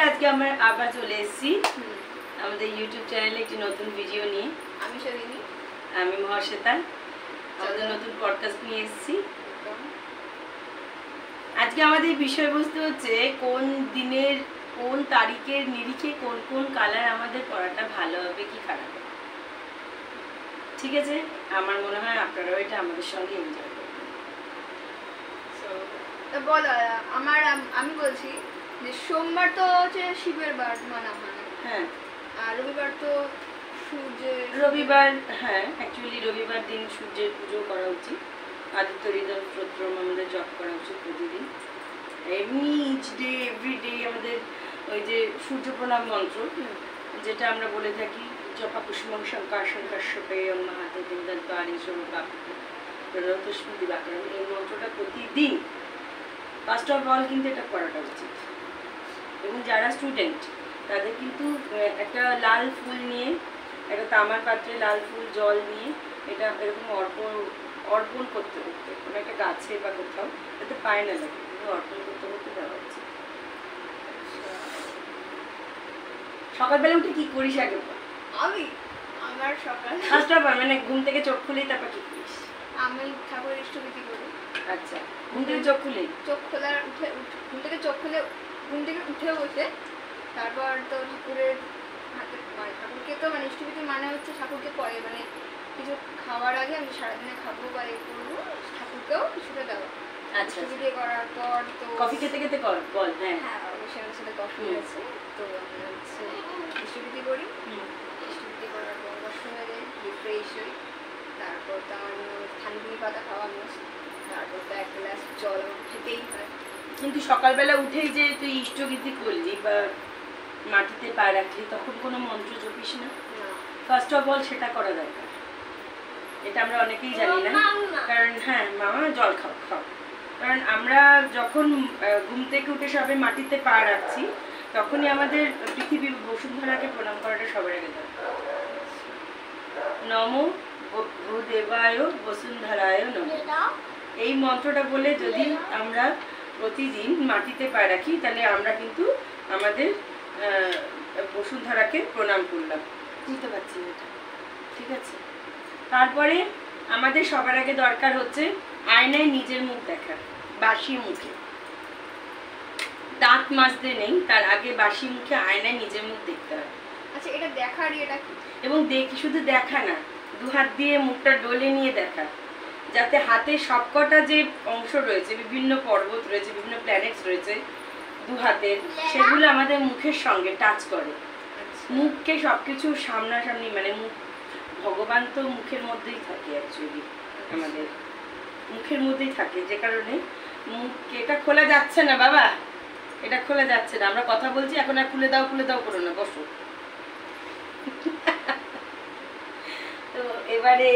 আজকে আমরা আবার চলে এসেছি আমাদের ইউটিউব চ্যানেলে একটি নতুন ভিডিও নিয়ে। আমি শালিনী, আমি মহাশ্বেতা। আমাদের নতুন পডকাস্ট নিয়ে এসেছি। আজকে আমাদের বিষয়বস্তু হচ্ছে কোন দিনের কোন তারিখের নিরিখে কোন কোন কালার আমাদের পরাটা ভালো হবে কি খারাপ হবে। ঠিক আছে, আমার মনে হয় আপনারাও এটা আমাদের সঙ্গে এনজয় করবেন। বল আমি বলছি যে সোমবার তো হচ্ছে শিবের বার মানা হয়, হ্যাঁ, আর রবিবার তো সূর্যের। রবিবার, হ্যাঁ অ্যাকচুয়ালি রবিবার দিন সূর্যের পুজো করা উচিত। আদিত্য হৃদয় স্তোত্রম আমাদের জপ করা উচিত প্রতিদিন। এমনি ইচ ডে এভরিডে আমাদের ওই যে সূর্য প্রণাম মন্ত্র, যেটা আমরা বলে থাকি জপা কুসুমং শঙ্কাশং কাশ্যপেয়ং মাহাতে দিনদারি স্মৃতি বাক্য, এই মন্ত্রটা প্রতিদিন ফার্স্ট অফ অল কিন্তু এটা করাটা উচিত। এবং যারা স্টুডেন্ট তাদের কিন্তু একটা লাল ফুল নিয়ে, একটা তামার পাত্রে লাল ফুল জল নিয়ে এটা এরকম অর্পণ করতে করতে কোনো একটা গাছে বা কোথাও যাতে পায় না লাগে, কিন্তু অর্পণ করতে করতে দেওয়া উচিত। সকালবেলা উঠে কি করিস আগে? আমার সকাল ফার্স্ট অফ অল মানে ঘুম থেকে চোখ খুলেই তারপর কি করিস? আমি ঠাকুরের ইষ্টবিধি করি। আচ্ছা, ঘুম থেকে চোখ খুলেই? ঘুম থেকে উঠে বসে তারপর তো ঠাকুরের হাতে ঠাকুরকে তো মানে ইষ্টবিধি মানে হচ্ছে ঠাকুরকে পরে মানে কিছু খাওয়ার আগে আমি সারাদিনে খাবো বা এ করবো, ঠাকুরকেও কিছুটা দেওয়া। আচ্ছা, ইষ্টবিধি করার পর তো কফি খেতে খেতে কর বল। হ্যাঁ হ্যাঁ, অবশ্যই আমার সাথে কফি আছে। তো আমি হচ্ছে ইষ্টবিধি করি। ইষ্টবিধি করার পর হয়ে যায়, ফ্রেশ হই। তারপর তো আমার থানকুনি পাতা খাওয়া মাস্ট। তারপর তো এক গ্লাস জল খেতেই হয়। কিন্তু সকালবেলা উঠেই যে তুই ইষ্টগীতি করলি বা মাটিতে পা রাখলি, তখন কোনো মন্ত্র জপিস না? ফার্স্ট অফ অল সেটা করা দরকার। এটা আমরা অনেকেই জানি না, কারণ হ্যাঁ মামা জল খাও খাও, কারণ আমরা যখন ঘুম থেকে উঠে সবে মাটিতে পা রাখছি তখনই আমাদের পৃথিবী বসুন্ধরাকে প্রণাম করাটা সবার আগে দরকার। নমো ভূদেবায় বসুন্ধরায় নমঃ, এই মন্ত্রটা বলে যদি আমরা প্রতিদিন মাটিতে পা রাখি তাহলে আমরা কিন্তু আমাদের বসুন্ধরাকে প্রণাম করলাম। বুঝতে পারছি এটা, ঠিক আছে? তারপরে আমাদের সবার আগে দরকার হচ্ছে আয়নায় নিজের মুখ দেখা। বাসি মুখে দাঁত মাজতে নেই, তার আগে বাসি মুখে আয়নায় নিজের মুখ দেখতে হবে। আচ্ছা, এটা দেখার এটা কি? এবং শুধু দেখা না, দু হাত দিয়ে মুখটা ডলে নিয়ে দেখা, যাতে হাতের সবকটা যে অংশ রয়েছে, বিভিন্ন পর্বত রয়েছে, বিভিন্ন প্ল্যানেটস রয়েছে দু হাতের, সেগুলো আমাদের মুখের সঙ্গে টাচ করে। মুখকে সবকিছু সামনাসামনি, মানে মুখ, ভগবান তো মুখের মধ্যেই থাকে, অ্যাকচুয়ালি আমাদের মুখের মধ্যেই থাকে, যে কারণে মুখকে এটা খোলা যাচ্ছে না বাবা, এটা খোলা যাচ্ছে না, আমরা কথা বলছি এখন আর খুলে দাও করো না, বসো। তো এবারে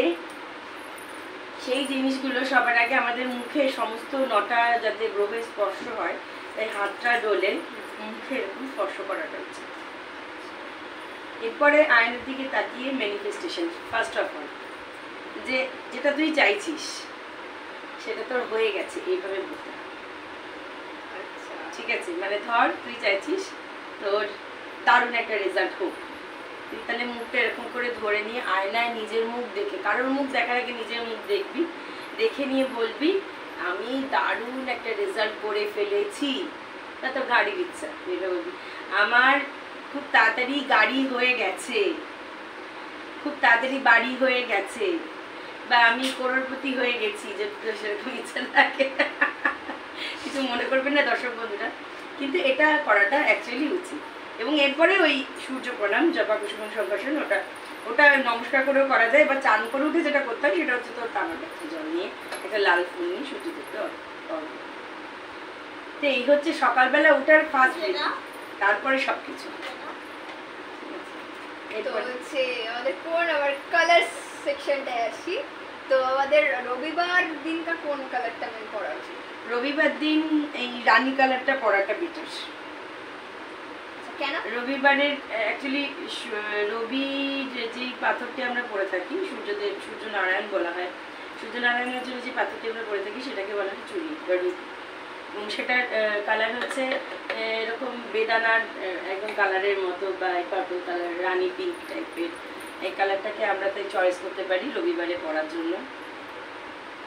সেই জিনিসগুলো সবার আগে আমাদের মুখে সমস্ত নটা যাতে গ্রহে স্পর্শ হয়, তাই হাতটা ডলে মুখে এরকম স্পর্শ করাটা উচিত। এরপরে আয়নার দিকে তাকিয়ে ম্যানিফেস্টেশন, ফার্স্ট অফ অল যেটা তুই চাইছিস সেটা তোর হয়ে গেছে, এইভাবে বলতে হবে। ঠিক আছে, মানে ধর তুই চাইছিস তোর দারুণ একটা রেজাল্ট হোক, তুই তাহলে মুখটা এরকম করে ধরে নিয়ে আয়নায় নিজের মুখ দেখে, কারোর মুখ দেখার আগে নিজের মুখ দেখবি, দেখে নিয়ে বলবি আমি দারুণ একটা রেজাল্ট করে ফেলেছি। তা তোর গাড়ির ইচ্ছা, বলবি আমার খুব তাড়াতাড়ি গাড়ি হয়ে গেছে, খুব তাড়াতাড়ি বাড়ি হয়ে গেছে, বা আমি করোড়পতি হয়ে গেছি, যে সেরকম ইচ্ছা থাকে। কিছু মনে করবেন না দর্শক বন্ধুরা, কিন্তু এটা করাটা অ্যাকচুয়ালি উচিত। এবং এরপরে ওই সূর্য প্রণাম, জপা কুসুম সংকর্ষণ, ওটা নমস্কার করেও করা যায়, বা চান করে উঠে যেটা করতে হয় সেটা হচ্ছে তোর তামার পাত্রে জল নিয়ে একটা লাল ফুল নিয়ে সূর্য করতে হবে। তো এই হচ্ছে সকালবেলা উঠার ফার্স্ট রীতি, তারপরে সবকিছু। আমাদের কোন আবার কালার সেকশনটায় আসি, তো আমাদের রবিবার দিনটা কোন কালারটা মেন পরা উচিত? রবিবার দিন এই রানী কালারটা পরাটা বেটার। কেন? রবিবারের অ্যাকচুয়ালি রবি যে পাথরটি আমরা পরে থাকি, সূর্যনারায়ণ বলা হয়, সূর্যনারায়ণের জন্য যে পাথরটি আমরা পরে থাকি সেটাকে বলা হয় চুড়ি বা রূপ, এবং সেটার কালার হচ্ছে এরকম বেদানার একদম কালারের মতো বা পার্পল কালার, রানী পিঙ্ক টাইপের এই কালারটাকে আমরা তাই চয়েস করতে পারি রবিবারে পরার জন্য।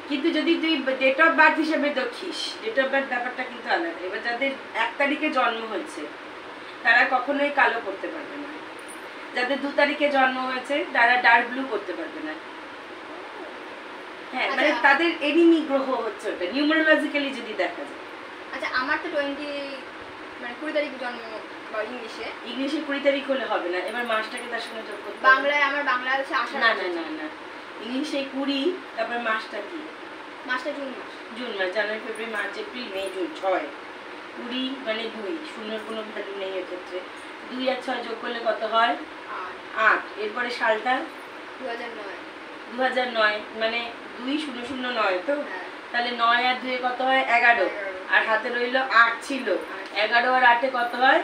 কিন্তু যদি তুই ডেট অফ বার্থ হিসেবে দেখিস, ডেট অফ বার্থ ব্যাপারটা কিন্তু আলাদা। এবার যাদের 1 তারিখে জন্ম হয়েছে তারা কখনোই কালো পরতে পারবে না, যাদের 2 তারিখে জন্ম হয়েছে তারা ডার্ক ব্লু করতে পারবে না। হ্যাঁ, মানে তাদের এনিমি গ্রহ হচ্ছে ওটা নিউমারোলজিক্যালি যদি দেখা যায়। আচ্ছা আমার তো 20 তারিখ জন্ম ইংলিশে 20 তারিখ হলে হবে না, এবার মাসটাকে তার সঙ্গে যোগ করতে হবে। বাংলায় আমার বাংলা হচ্ছে আষাঢ়। না না না না, ইংলিশে 20, তারপর মাসটা কি? মাসটা জুন মাস। জুন মাস, January February March April May June, 6। 20 মানে 2, শূন্যের কোনো ভ্যালু নেই এক্ষেত্রে। 2 আর 6 যোগ করলে কত হয়? 8। এরপরে সালটা 2009। 2009 মানে 2009 তো, তাহলে 9 আর 2 কত হয়? 11। আর হাতে রইল 8 ছিল, 11 আর 8 কত হয়?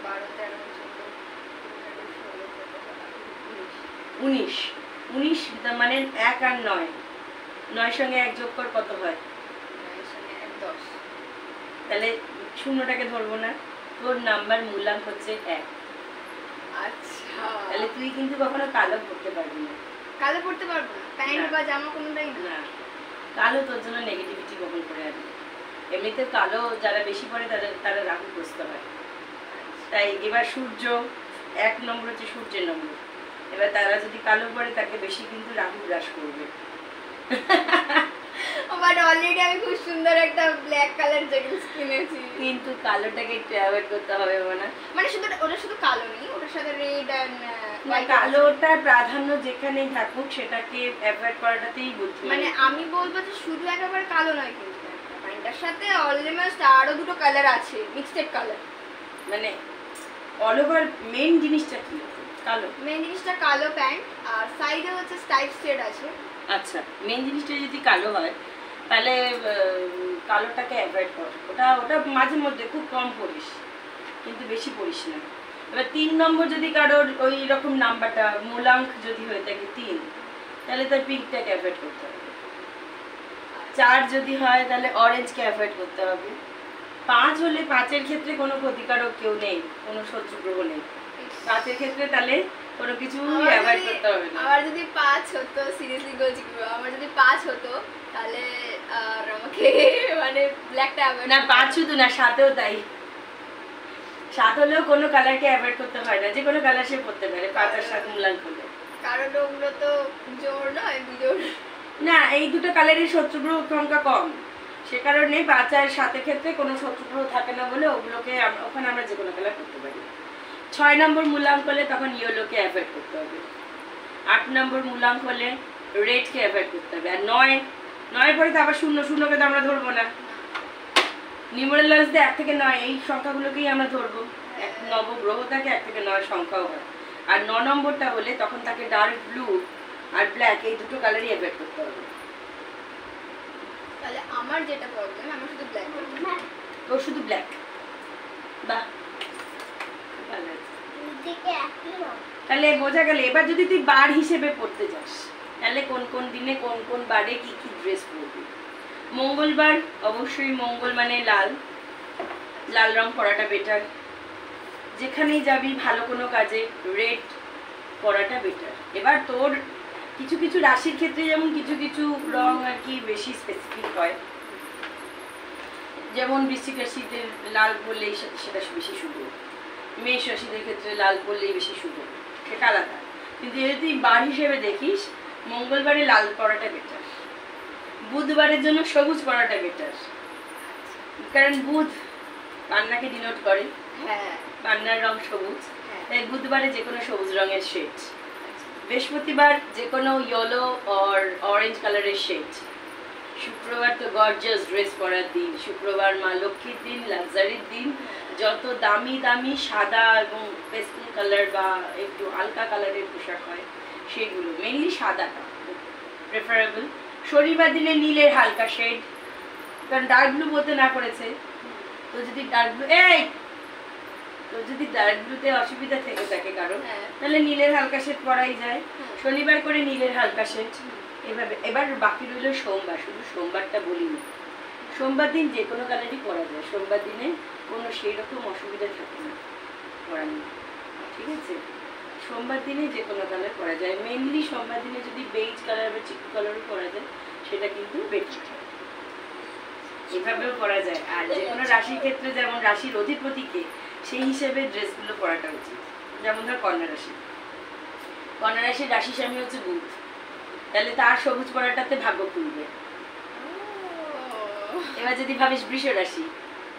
12, 13, 19। 19 মানে 1 আর 9, 9 সঙ্গে 1 যোগ কর, কত হয়? 10। তাহলে শূন্যটাকে ধরবো না, তোর নাম্বার মূল্যাঙ্ক হচ্ছে 1। আচ্ছা, তাহলে তুই কিন্তু কখনো কালো পড়তে পারবি না। কালো পড়তে পারবো না, প্যান্ট বা জামা কোনোটাই না, কালো তোর জন্য নেগেটিভিটি বহন করে আনবে। এমনিতে কালো যারা বেশি পড়ে তারা রাহুগ্রস্ত হয়। তাই এবার সূর্য 1 নম্বর হচ্ছে সূর্যের নম্বর, এবার তারা যদি কালো পড়ে তাকে বেশি কিন্তু রাহু গ্রাস করবে। বাট অলরেডি আমি খুব সুন্দর একটা ব্ল্যাক কালার জ্যাকেট কিনেছি, কিন্তু কালোটাকে একটু অ্যাভয়েড করতে হবে না, মানে শুধু ওটা শুধু কালো নেই, ওটার সাথে রেড এন্ড কালোটার প্রাধান্য যেখানেই থাকুক সেটাকে অ্যাভয়েড করাটাতেই বুদ্ধি। মানে আমি বলবো যে শুধু একেবারে কালো নয়, কিন্তু প্যান্টটার সাথে অলমোস্ট আরো দুটো কালার আছে, মিক্সড কালার। মানে অল ওভার মেইন জিনিসটা কি? কালো। মেইন জিনিসটা কালো প্যান্ট, আর সাইডে হচ্ছে স্ট্রাইপ শেড আছে। আচ্ছা, মেইন জিনিসটা যদি কালো হয় তাহলে কালোটাকে অ্যাভয়েড কর। ওটা মাঝে মধ্যে খুব কম পড়িস, কিন্তু বেশি পড়িস না। এবার 3 নম্বর যদি কারোর ওই রকম নাম্বারটা মূলাঙ্ক যদি হয়ে থাকে 3, তাহলে তার পিঙ্কটাকে অ্যাভয়েড করতে হবে। 4 যদি হয় তাহলে অরেঞ্জকে অ্যাভয়েড করতে হবে। 5 হলে 5-এর ক্ষেত্রে কোনো ক্ষতিকারক কেউ নেই, কোনো শত্রু গ্রহ নেই 5-এর ক্ষেত্রে, তাহলে কোনো কিছু অ্যাভয়েড করতে হবে না। আমার যদি 5 হতো, সিরিয়াসলি বলছি, আমার যদি 5 হতো তাহলে আর আমাকে মানে ব্ল্যাকটা অ্যাভয়েড না, 5 শুধু না, 7-এও তাই। 7 হলেও কোনো কালারকে অ্যাভয়েড করতে হয় না, যে কোনো কালার সে পড়তে পারে 5 আর 7 মূল্যাঙ্ক হলে। কারণ ওগুলো তো জোর নয়, বিজোড় না, এই দুটো কালারের শত্রুগ্রহ সংখ্যা কম, সে কারণে 5 আর 7-এর ক্ষেত্রে কোনো শত্রুগ্রহ থাকে না বলে ওগুলোকে ওখানে আমরা যে কোনো কালার করতে পারি। 6 নম্বর মূল্যাঙ্ক হলে তখন ইয়েলোকে অ্যাভয়েড করতে হবে। 8 নম্বর মূল্যাঙ্ক হলে রেডকে অ্যাভয়েড করতে হবে। আর 9 পরে তো আবার 0, 0কে তো আমরা ধরবো না। নিউমারোলজিতে 1 থেকে 9 এই সংখ্যাগুলোকেই আমরা ধরবো। নবগ্রহ থাকে 1 থেকে 9 সংখ্যাও হয়। আর 9 নম্বরটা হলে তখন তাকে ডার্ক ব্লু আর ব্ল্যাক এই দুটো কালারই অ্যাভয়েড করতে হবে। তাহলে আমার যেটা প্রবলেম, আমার শুধু ব্ল্যাক, ও শুধু ব্ল্যাক। বাহ, তাহলে বোঝা গেল। এবার যদি তুই বার হিসেবে পড়তে যাস তাহলে কোন কোন দিনে কোন কোন বারে কি কি ড্রেস পরবি। মঙ্গলবার অবশ্যই, মঙ্গল মানে লাল, লাল রং পরাটা বেটার। যেখানেই যাবি ভালো কোনো কাজে রেড পরাটা বেটার। এবার তোর কিছু কিছু রাশির ক্ষেত্রে যেমন কিছু কিছু রং আর কি বেশি স্পেসিফিক হয়, যেমন বৃশ্চিক রাশিতে লাল পরলেই সেটা বেশি শুভ, মেষ রাশিদের ক্ষেত্রে লাল পরলেই বেশি শুভ, সেটা আলাদা। কিন্তু যদি তুই বার হিসেবে দেখিস, মঙ্গলবারে লাল পরাটা বেটার, বুধবারের জন্য সবুজ পরাটা বেটার, কারণ বুধ পান্নাকে ডিনোট করে, পান্নার রং সবুজ, তাই বুধবারে যে কোনো সবুজ রঙের শেড, বৃহস্পতিবার যে কোনো ইয়েলো অর অরেঞ্জ কালারের শেড, শুক্রবার তো গর্জিয়াস ড্রেস পরার দিন, শুক্রবার মা লক্ষ্মীর দিন, লাক্সারির দিন, যত দামি দামি সাদা এবং পেস্টেল কালার বা একটু হালকা কালারের পোশাক হয় সেগুলো, মেইনলি সাদাটা প্রেফারেবল। শনিবার দিনে নীলের হালকা শেড, কারণ ডার্ক ব্লু বলতে না করেছে, তো যদি ডার্ক ব্লুতে অসুবিধা থেকে থাকে কারণ, তাহলে নীলের হালকা শেড পরাই যায়। শনিবার করে নীলের হালকা শেড এভাবে। এবার বাকি রইল সোমবার, শুধু সোমবারটা বলিনি। সোমবার দিন যে কোনো কালারই পরা যায়, সোমবার দিনে কোনো সেই রকম অসুবিধা থাকে আছে। সোমবার দিনে যে কোনো কালার করা যায়, মেনলি সোমবার দিনে যদি বেজ কালার বা চিকু কালারও করা যায় সেটা কিন্তু বেটার। এভাবেও করা যায়। আর যে কোনো রাশির ক্ষেত্রে যেমন রাশির অধিপতিকে সেই হিসেবে ড্রেসগুলো পরাটা উচিত। যেমন ধর কন্যা রাশি, কন্যা রাশির রাশি স্বামী হচ্ছে বুধ, তাহলে তার সবুজ পরাটাতে ভাগ্য খুলবে। এবার যদি ভাবিস বৃষ রাশি,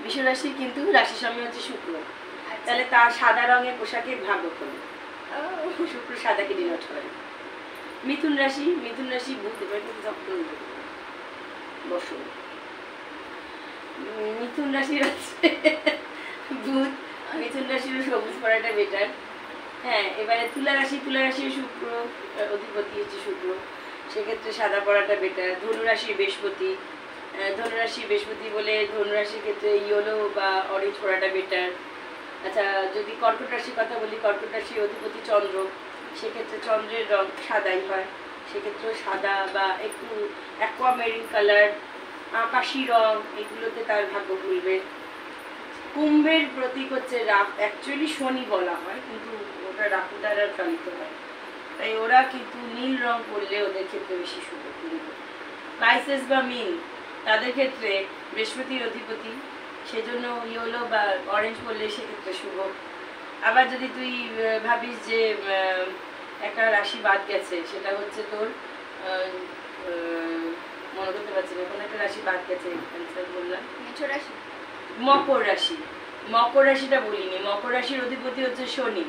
বৃষ রাশি কিন্তু রাশি স্বামী হচ্ছে শুক্র, তাহলে তার সাদা রঙের পোশাকে ভাগ্য খুলবে। শুক্র সাদাকে ডিনোট করে। মিথুন রাশি, মিথুন রাশি বুধ, এবার কিন্তু সব খুলবে বসো। মিথুন রাশির হচ্ছে বুধ, মিথুন রাশিরও সবুজ পরাটা বেটার। হ্যাঁ, এবারে তুলা রাশি, তুলা রাশির শুক্র অধিপতি হচ্ছে শুক্র, সেক্ষেত্রে সাদা পরাটা বেটার। ধনুরাশি বৃহস্পতি, ধনুরাশি বৃহস্পতি বলে ধনুরাশির ক্ষেত্রে ইয়েলো বা অরেঞ্জ পরাটা বেটার। আচ্ছা, যদি কর্কট রাশির কথা বলি, কর্কট রাশির অধিপতি চন্দ্র, সেক্ষেত্রে চন্দ্রের রং সাদাই হয়, সেক্ষেত্রেও সাদা বা একটু অ্যাকোয়ামেরিন কালার, আকাশি রং, এগুলোতে তার ভাগ্য খুলবে। কুম্ভের প্রতীক হচ্ছে রাহু, অ্যাকচুয়ালি শনি বলা হয় কিন্তু ওটা রাহু দ্বারা চালিত হয়, তাই ওরা কিন্তু নীল রং পরলে ওদের ক্ষেত্রে বেশি শুভ খুলবে। পাইসেস বা মীন, তাদের ক্ষেত্রে বৃহস্পতির অধিপতি, সেজন্য ইয়েলো বা অরেঞ্জ পরলে সেক্ষেত্রে শুভ। আবার যদি তুই ভাবিস যে একটা রাশি বাদ গেছে, সেটা হচ্ছে তোর মনে করতে পারছি না, কোনো একটা রাশি বাদ গেছে, বললাম মকর রাশি। মকর রাশিটা বলিনি, মকর রাশির অধিপতি হচ্ছে শনি,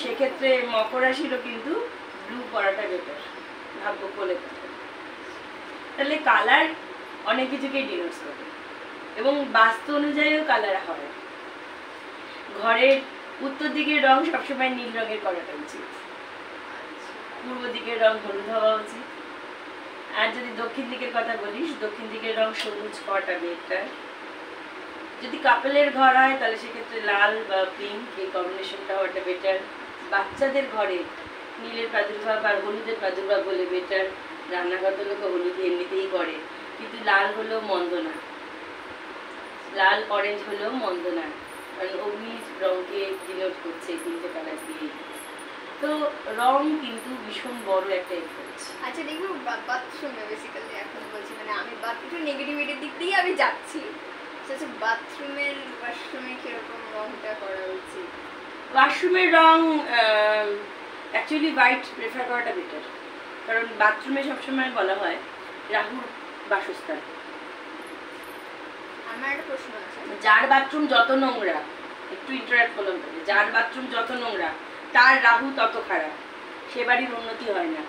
সেক্ষেত্রে মকর রাশিরও কিন্তু ব্লু পরাটা বেটার, ভাগ্য বলে থাকে। তাহলে কালার অনেক কিছুকেই ডিনোট করে এবং বাস্তু অনুযায়ীও কালার হয়। ঘরের উত্তর দিকের রং সবসময় নীল রঙের করাটা উচিত, পূর্ব দিকের রং হলুদ হওয়া উচিত। আর যদি দক্ষিণ দিকের কথা বলিস, দক্ষিণ দিকের রং সবুজ হওয়াটা বেটার। যদি কাপেলের ঘর হয় তাহলে সেক্ষেত্রে লাল বা পিঙ্ক এই কম্বিনেশনটা হওয়াটা বেটার। বাচ্চাদের ঘরে নীলের প্রাদুর্ভাব আর হলুদের প্রাদুর্ভাব হলে বেটার। রান্নাঘর লোক হলুদ এমনিতেই করে, কিন্তু লাল হলেও মন্দ না, লাল অরেঞ্জ হলেও মন্দ না, কারণ অগ্নি রঙকে ডিনোট করছে তিনটে কালার দিয়ে। তো রং কিন্তু ভীষণ বড় একটা এফেক্ট। আচ্ছা দেখো, বাথরুমে বেসিক্যালি এখন বলছি, মানে আমি একটু নেগেটিভিটির দিক দিয়ে আমি যাচ্ছি। আচ্ছা, বাথরুমের ওয়াশরুমে কিরকম রংটা করা উচিত? ওয়াশরুমের রং অ্যাকচুয়ালি হোয়াইট প্রেফার করাটা বেটার, কারণ বাথরুমে সবসময় বলা হয় রাহুর বাসস্থান। আমার একটা প্রশ্ন আছে, যার বাথরুম যত নোংরা, একটু ইন্টারাক্ট করলাম, যার বাথরুম যত নোংরা তার রাহু তত খারাপ, সে বাড়ির উন্নতি হয় না।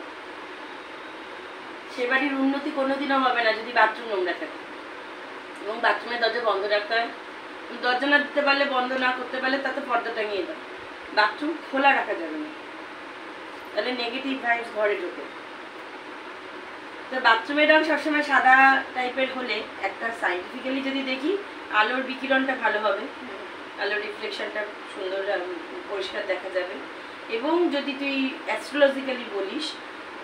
সে বাড়ির উন্নতি কোনোদিনও হবে না যদি বাথরুম নোংরা থাকে। এবং বাথরুমের দরজা বন্ধ রাখতে হয়, দরজা না দিতে পারলে, বন্ধ না করতে পারলে তাতে পর্দা টাঙিয়ে দাও। বাথরুম খোলা রাখা যাবে না, তাহলে নেগেটিভ ভাইবস ঘরে ঢোকে। তো বাথরুমের রং সবসময় সাদা টাইপের হলে, একটা সাইন্টিফিক্যালি যদি দেখি, আলোর বিকিরণটা ভালো হবে, আলোর রিফ্লেকশনটা সুন্দর পরিষ্কার দেখা যাবে। এবং যদি তুই অ্যাস্ট্রোলজিক্যালি বলিস,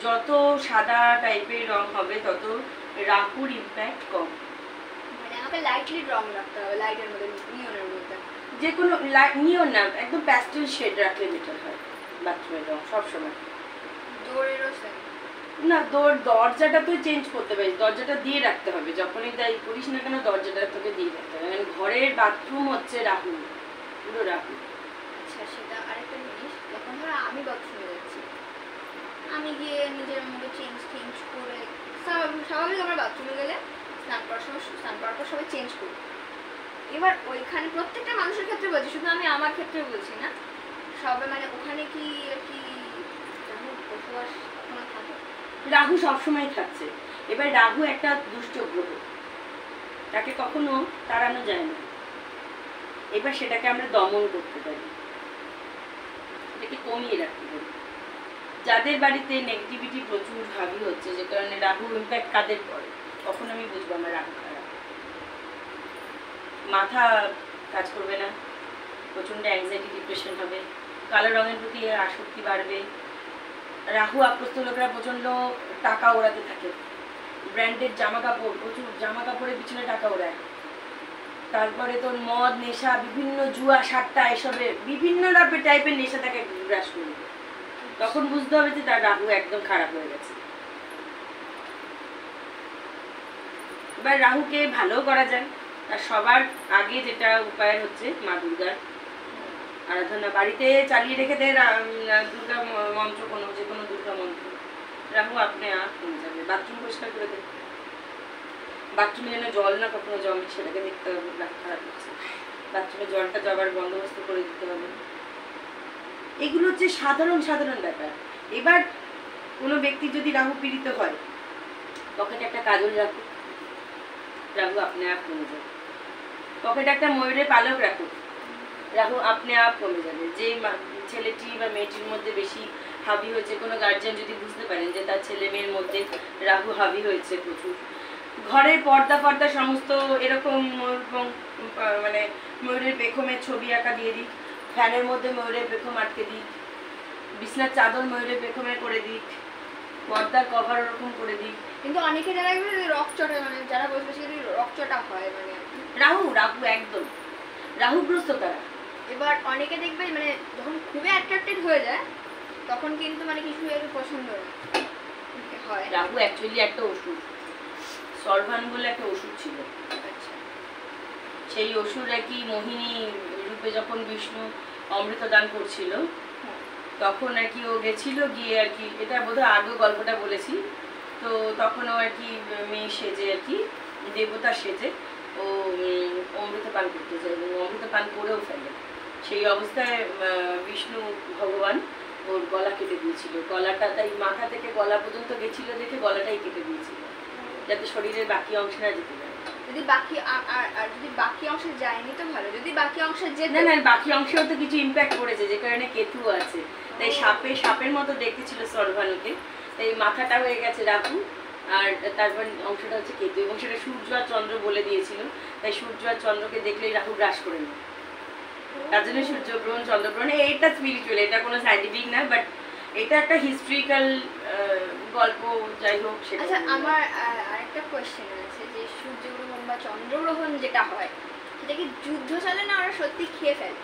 যত সাদা টাইপের রং হবে তত রাহুর ইম্প্যাক্ট কম। মানে আমাকে লাইটলি রং রাখতে হবে, লাইটের মধ্যে, নিয়নের মধ্যে, যে কোনো নিয়ন না, একদম প্যাস্টেল শেড রাখলে বেটার হয় বাথরুমের রং সবসময়। ডোরেরও সেম না, দরজাটা তুই চেঞ্জ করতে পারিস, দরজাটা দিয়ে রাখতে হবে, যখনই তাই করিস না কেন দরজাটা তোকে দিয়ে রাখতে হবে, কারণ ঘরের বাথরুম হচ্ছে রাহু, পুরো রাহু। আচ্ছা, সেটা আরেকটা জিনিস, যখন ধরো আমি বাথরুমে যাচ্ছি, আমি গিয়ে নিজের মধ্যে চেঞ্জ করে, স্বাভাবিক আমরা বাথরুমে গেলে স্নান করার পর সবাই চেঞ্জ করি। এবার ওইখানে প্রত্যেকটা মানুষের ক্ষেত্রে বলছি, শুধু আমি আমার ক্ষেত্রে বলছি না, সবাই মানে ওখানে কি বসবাস এখনো থাকে? রাহু সবসময় থাকছে। এবার রাহু একটা দুষ্ট গ্রহ, তাকে কখনো তাড়ানো যায় না। এবার সেটাকে আমরা দমন করতে পারি, এটাকে কমিয়ে রাখতে পারি। যাদের বাড়িতে নেগেটিভিটি প্রচুর হাবি হচ্ছে, যে কারণে রাহু ইম্প্যাক্ট কাদের পড়ে, তখন আমি বুঝবো আমার রাহু খারাপ। মাথা কাজ করবে না, প্রচণ্ড অ্যাংজাইটি ডিপ্রেশন হবে, কালো রঙের প্রতি আসক্তি বাড়বে। রাহু আগ্রস্ত লোকেরা প্রচণ্ড টাকা ওড়াতে থাকে, ব্র্যান্ডেড জামা কাপড়, প্রচুর জামা কাপড়ের পিছনে টাকা ওড়ায়, তারপরে তোর মদ নেশা, বিভিন্ন জুয়া সাট্টা, এসবে বিভিন্ন টাইপের নেশা তাকে গ্রাস করবে। তখন বুঝতে হবে যে তার রাহু একদম খারাপ হয়ে গেছে। এবার রাহুকে ভালো করা যায়, আর সবার আগে যেটা উপায় হচ্ছে মা দুর্গার আরাধনা বাড়িতে চালিয়ে রেখে দে। দুর্গা মন্ত্র, কোনো যে কোনো দুর্গা মন্ত্র, রাহু আপনি কমে যাবে। বাথরুম পরিষ্কার করে দে, বাথরুমে যেন জল না কখনো জমে, সেটাকে দেখতে হবে। খারাপ হচ্ছে, বাথরুমে জলটা জবার বন্দোবস্ত করে দিতে হবে। এগুলো হচ্ছে সাধারণ সাধারণ ব্যাপার। এবার কোনো ব্যক্তি যদি রাহু পীড়িত হয়, পকেটে একটা কাজল রাখুক, রাহু আপনি কমে যাবে। পকেটে একটা ময়ূরের পালক রাখুক, রাহু আপনি কমে যাবে। যে ছেলেটি বা মেয়েটির মধ্যে বেশি হাবি হয়েছে, কোনো গার্জিয়ান যদি বুঝতে পারেন যে তার ছেলে মেয়ের মধ্যে রাহু হাবি হয়েছে প্রচুর, ঘরের পর্দা সমস্ত এরকম মানে ময়ূরের পেখমের ছবি আঁকা দিয়ে দিক, ফ্যানের মধ্যে ময়ূরের পেখম আটকে দিক, বিছনার চাদর ময়ূরের পেখমের করে দিক, পর্দার কভার ওরকম করে দিক। কিন্তু অনেকে যারা রকচটা, মানে যারা বসে যদি রকচটা হয়, মানে রাহু একদম রাহুগ্রস্ত তারা। এবার অনেকে দেখবে মানে যখন খুবই অ্যাট্রাক্টেড হয়ে যায় তখন কিন্তু মানে কিছু এর পছন্দ হয়। রাহু অ্যাকচুয়ালি একটা ওষুধ, সরভান বলে একটা ওষুধ ছিল। আচ্ছা, সেই অসুর একই মোহিনী রূপে যখন বিষ্ণু অমৃত দান করছিল, তখন আর কি ও গেছিল, গিয়ে আর কি, এটা বোধহয় আগেও গল্পটা বলেছি, তো তখন ও আর কি মেয়ে সেজে আর কি দেবতা সেজে ও অমৃত পান করতে যায়, এবং অমৃত পান করেও ফেলে। সেই অবস্থায় বিষ্ণু ভগবান ওর গলা কেটে দিয়েছিল। গলাটা তাই মাথা থেকে গলা পর্যন্ত গেছিল দেখে গলাটাই কেটে দিয়েছিল, যাতে শরীরের বাকি অংশ না যেতে পারে। যদি বাকি আর যদি বাকি অংশে যায়নি তো ভালো, যদি বাকি অংশে যেত না বাকি অংশেও তো কিছু ইম্প্যাক্ট পড়েছে, যে কারণে কেতু আছে, তাই সাপের মতো দেখতে ছিল সরভানুকে, তাই মাথাটা হয়ে গেছে রাহু, আর তারপর অংশটা হচ্ছে কেতু, এবং সেটা সূর্য আর চন্দ্র বলে দিয়েছিল, তাই সূর্য আর চন্দ্রকে দেখলেই রাহু গ্রাস করে নেয়। তার জন্য সূর্যগ্রহণ চন্দ্রগ্রহণ, এটা স্পিরিচুয়াল, এটা কোনো সাইন্টিফিক না, বাট এটা একটা হিস্ট্রিক্যাল গল্প, যাই হোক সেটা। আচ্ছা, আমার আরেকটা কোয়েশ্চেন আছে, যে সূর্যগ্রহণ বা চন্দ্রগ্রহণ যেটা হয় সেটা কি যুদ্ধ চলে না ওরা সত্যি খেয়ে ফেলে?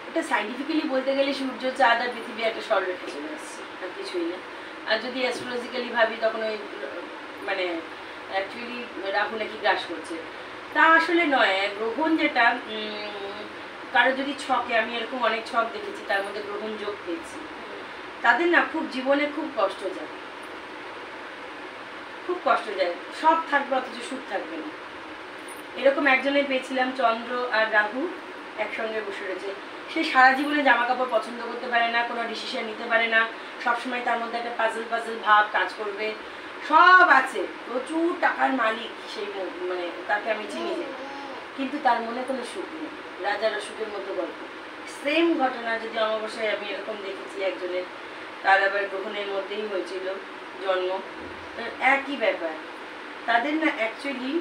এটা সাইন্টিফিক্যালি বলতে গেলে সূর্য, চাঁদ আর পৃথিবী একটা সরলরেখা চলে আসছে, আর কিছুই না। আর যদি অ্যাস্ট্রোলজিক্যালি ভাবি তখন ওই মানে অ্যাকচুয়ালি রাহু নাকি গ্রাস করছে, তা আসলে নয়। গ্রহণ যেটা কারো যদি ছকে, আমি এরকম অনেক ছক দেখেছি তার মধ্যে গ্রহণ যোগ পেয়েছি, তাদের না খুব জীবনে খুব কষ্ট যায়, খুব কষ্ট যায়, সব থাকবে অথচ সুখ থাকবে না। এরকম একজনের পেয়েছিলাম, চন্দ্র আর রাহু একসঙ্গে বসে রয়েছে। সে সারা জীবনে জামা কাপড় পছন্দ করতে পারে না, কোনো ডিসিশন নিতে পারে না, সবসময় তার মধ্যে একটা পাজল ভাব কাজ করবে, সব আছে, প্রচুর টাকার মালিক সেই, মানে তাকে আমি চিনি যে, কিন্তু তার মনে কোনো সুখ নেই, রাজার অসুখের মতো গল্প। সেম ঘটনা যদি অমাবস্যায় আমি এরকম দেখেছি একজনের, তার আবার গ্রহণের মধ্যেই হয়েছিল জন্ম, একই ব্যাপার। তাদের না অ্যাকচুয়ালি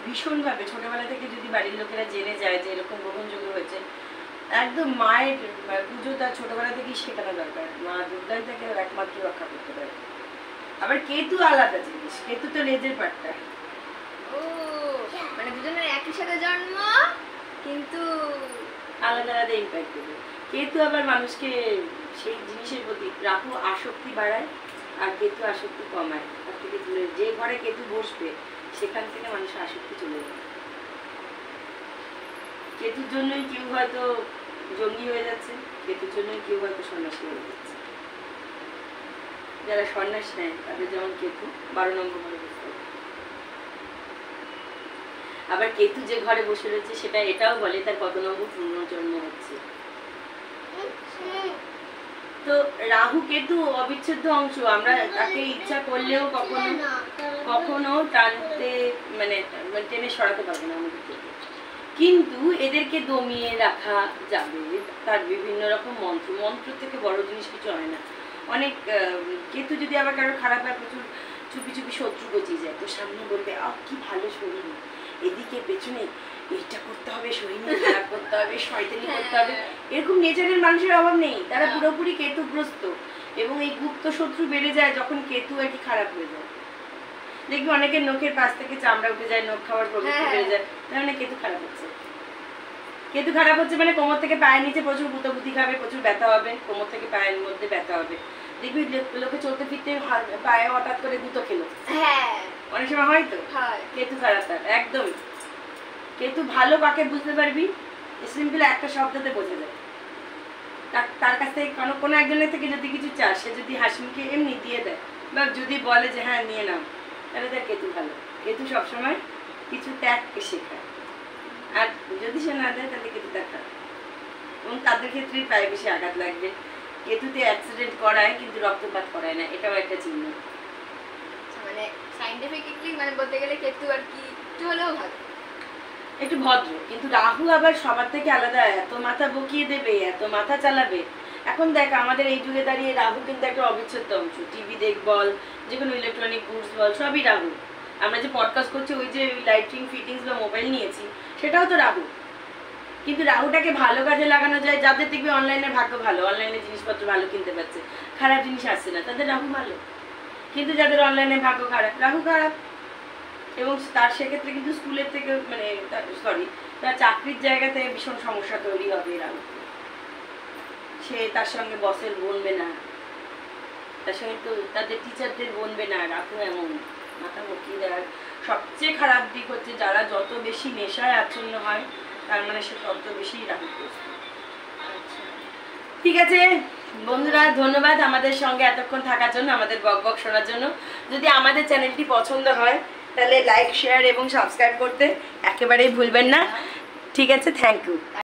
ভীষণভাবে ছোটবেলা থেকে যদি বাড়ির লোকেরা জেনে যায় যে এরকম গ্রহণযোগ্য হয়েছে, একদম মায়ের পুজো তার ছোটবেলা থেকেই শেখানো দরকার। মা দুর্গাই তাকে একমাত্র রক্ষা করতে পারে। আবার কেতু আলাদা জিনিস, কেতু তো লেজের পাট্টা। ও, মানে দুজনের একই সাথে জন্ম কিন্তু আলাদা আলাদা ইম্প্যাক্ট দেবে। কেতু আবার মানুষকে সেই জিনিসের প্রতি, রাহু আসক্তি বাড়ায় আর কেতু আসক্তি কমায়, তার থেকে দূরে। যে ঘরে কেতু বসবে সেখান থেকে মানুষের আসক্তি চলে যাবে। কেতুর জন্যই কেউ হয়তো জঙ্গি হয়ে যাচ্ছে, কেতুর জন্যই কেউ হয়তো সন্ন্যাসী হয়ে যাচ্ছে। যারা সন্ন্যাস নেয় তাদের যেমন কেতু 12 নম্বর ঘরে বসতে হবে। আবার কেতু যে ঘরে বসে রয়েছে সেটা এটাও বলে তার কত নম্বর পুনর্জন্ম হচ্ছে। তো রাহু কেতু অবিচ্ছেদ্য অংশ, আমরা তাকে ইচ্ছা করলেও কখনো টানতে মানে টেনে সরাতে পারবো না আমাদের থেকে, কিন্তু এদেরকে দমিয়ে রাখা যাবে। তার বিভিন্ন রকম মন্ত্র থেকে বড় জিনিস কিছু হয় না। অনেক কেতু যদি আবার কারো খারাপ হয়, প্রচুর চুপি শত্রু গজিয়ে যায়, তো সামনে বলবে কি ভালো শরীর, এদিকে পেছনে এইটা করতে হবে, শরীরে খারাপ করতে হবে, শয়তানি করতে হবে। এরকম নেচারের মানুষের অভাব নেই, তারা পুরোপুরি কেতুগ্রস্ত, এবং এই গুপ্ত শত্রু বেড়ে যায় যখন কেতু আর কি খারাপ হয়ে যায়। দেখবি অনেকের নখের পাশ থেকে চামড়া উঠে যায়, নখ খাওয়ার প্রবৃত্তি বেড়ে যায়, তার মানে কেতু খারাপ হচ্ছে। কেতু খারাপ হচ্ছে মানে কোমর থেকে পায়ের নিচে প্রচুর গুতাগুতি খাবে, প্রচুর ব্যথা হবে, কোমর থেকে পায়ের মধ্যে ব্যথা হবে। দেখবি লোকে চলতে ফিরতে পায়ে হঠাৎ করে গুঁতো খেলো, অনেক সময় হয় তো, কেতু খারাপ। তার একদম কেতু ভালো কাকে বুঝতে পারবি, সিম্পল একটা শব্দতে বোঝা যায়। তার কাছ থেকে কোনো একজনের থেকে যদি কিছু চাস, সে যদি হাসি মুখে এমনি দিয়ে দেয় বা যদি বলে যে হ্যাঁ নিয়ে নাও, তাহলে তার কেতু ভালো। কেতু সবসময় কিছু ত্যাগকে শেখায়, আর যদি সে না দেয় তাহলে কেতু তার খারাপ। এবং তাদের ক্ষেত্রেই পায়ে বেশি আঘাত লাগবে। কেতুতে অ্যাক্সিডেন্ট করায় কিন্তু রক্তপাত করায় না, এটাও একটা চিহ্ন। মানে সাইন্টিফিক্যালি মানে বলতে গেলে কেতু আর কি একটু হলেও ভালো, একটু ভদ্র। কিন্তু রাহু আবার সবার থেকে আলাদা, এত মাথা বকিয়ে দেবে, এত মাথা চালাবে। এখন দেখ আমাদের এই যুগে দাঁড়িয়ে রাহু কিন্তু একটা অবিচ্ছেদ্য অংশ। টিভি দেখ বল, যে কোনো ইলেকট্রনিক গুডস বল, সবই রাহু। আমরা যে পডকাস্ট করছি, ওই যে লাইটিং ফিটিংস বা মোবাইল নিয়েছি, সেটাও তো রাহু। কিন্তু রাহুটাকে ভালো কাজে লাগানো যায়। যাদের দেখবি অনলাইনে ভাগ্য ভালো, অনলাইনে জিনিসপত্র ভালো কিনতে পারছে, খারাপ জিনিস আসছে না, তাদের রাহু ভালো। কিন্তু যাদের অনলাইনে ভাগ্য খারাপ, রাহু খারাপ। এবং তার সেক্ষেত্রে কিন্তু স্কুলের থেকে মানে তার চাকরির জায়গাতে ভীষণ সমস্যা তৈরি হবে। রাহু সে তার সঙ্গে বসের বনবে না, তার সঙ্গে তো তাদের টিচারদের বনবে না। রাহু এমন মাথা বকিয়ে দেওয়ার সবচেয়ে খারাপ দিক হচ্ছে যারা যত বেশি নেশায় আচ্ছন্ন হয়, তার মানে সে তত বেশি রাহুগ্রস্ত। ঠিক আছে বন্ধুরা, ধন্যবাদ আমাদের সঙ্গে এতক্ষণ থাকার জন্য, আমাদের বকবক শোনার জন্য। যদি আমাদের চ্যানেলটি পছন্দ হয় তাহলে লাইক, শেয়ার এবং সাবস্ক্রাইব করতে একেবারেই ভুলবেন না। ঠিক আছে, থ্যাংক ইউ।